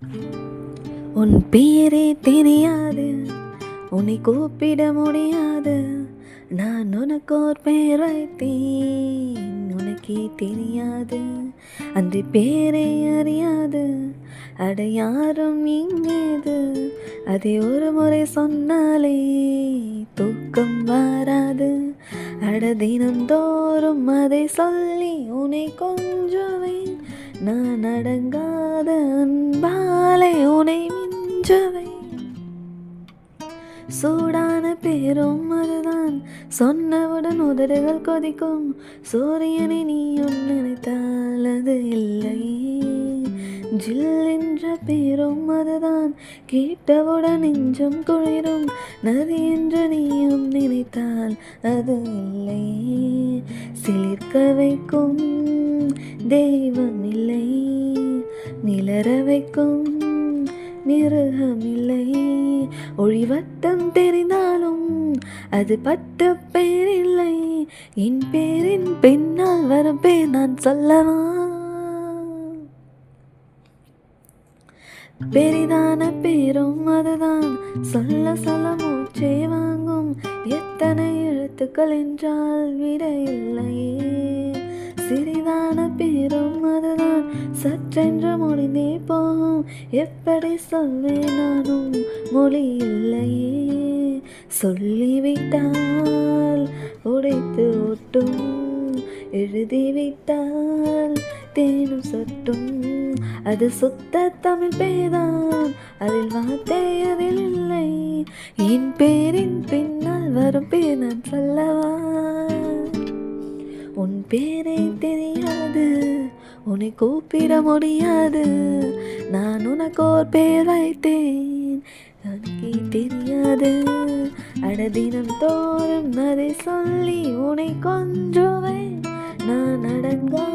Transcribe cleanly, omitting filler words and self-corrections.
உன் பேரே தெரியாது, உன்னை கூப்பிட முடியாது. நான் உனக்கு ஒரு பேர் வைத்தேன், உனக்கே தெரியாது. அந்த பேரை அறியாது அட யாரும் இங்கேது. அதை ஒரு முறை சொன்னாலே தூக்கம் வராது. அட தினந்தோறும் அதை சொல்லி உன்னை கொஞ்சுவேன். நான் அடங்காத அன்பாலே உன்னை மிஞ்சுவேன். சூடான பேரும் அதுதான், சொன்னவுடன் உதடுகள் கொதிக்கும். சூரியனை நீயும் நினைத்தால் அது இல்லையே. ஜில் என்ற பேரும் அதுதான், கேட்டவுடன் நெஞ்சம் குளிரும். நதி என்று நீயும் நினைத்தால் அது இல்லையே. சிலிர்க்க வைக்கும் தெய்வம் இல்லை, நிலர வைக்கும் மிருகமில்லை. ஒளிவட்டம் தெரிந்தாலும் அது பட்ட பேர் இல்லை. என் பேரின் பின்னால் வரும் பேர் நான் சொல்லவா? பெரிதான பேரும் அதுதான், சொல்ல சொல்ல மூச்சே வாங்கும். எத்தனை எழுத்துக்கள் என்றால் விட இல்லையே. சிறிதான பேரும் அதுதான், சற்றென்று முடிந்தே போகும். எப்படி சொல்வேன் நானும் மொழி இல்லையே. சொல்லிவிட்டால் உடைத்து ஓட்டும், எழுதிவிட்டால் தேனும் சொட்டும். அது சுத்த தமிழ் பேதான், அதில் வார்த்தை அதில் இல்லை. என் பேரின் பின்னால் வரும் பேர் நான் சொல்லவா? உன் பேரை தெரியாது, உன்னை கூப்பிட முடியாது. நான் உனக்கு ஒரு பேர் வைத்தேன், உனக்கே தெரியாது. அட தினம் தோறும் அதை சொல்லி உன்னை கொஞ்சுவேன். நான் அடங்கா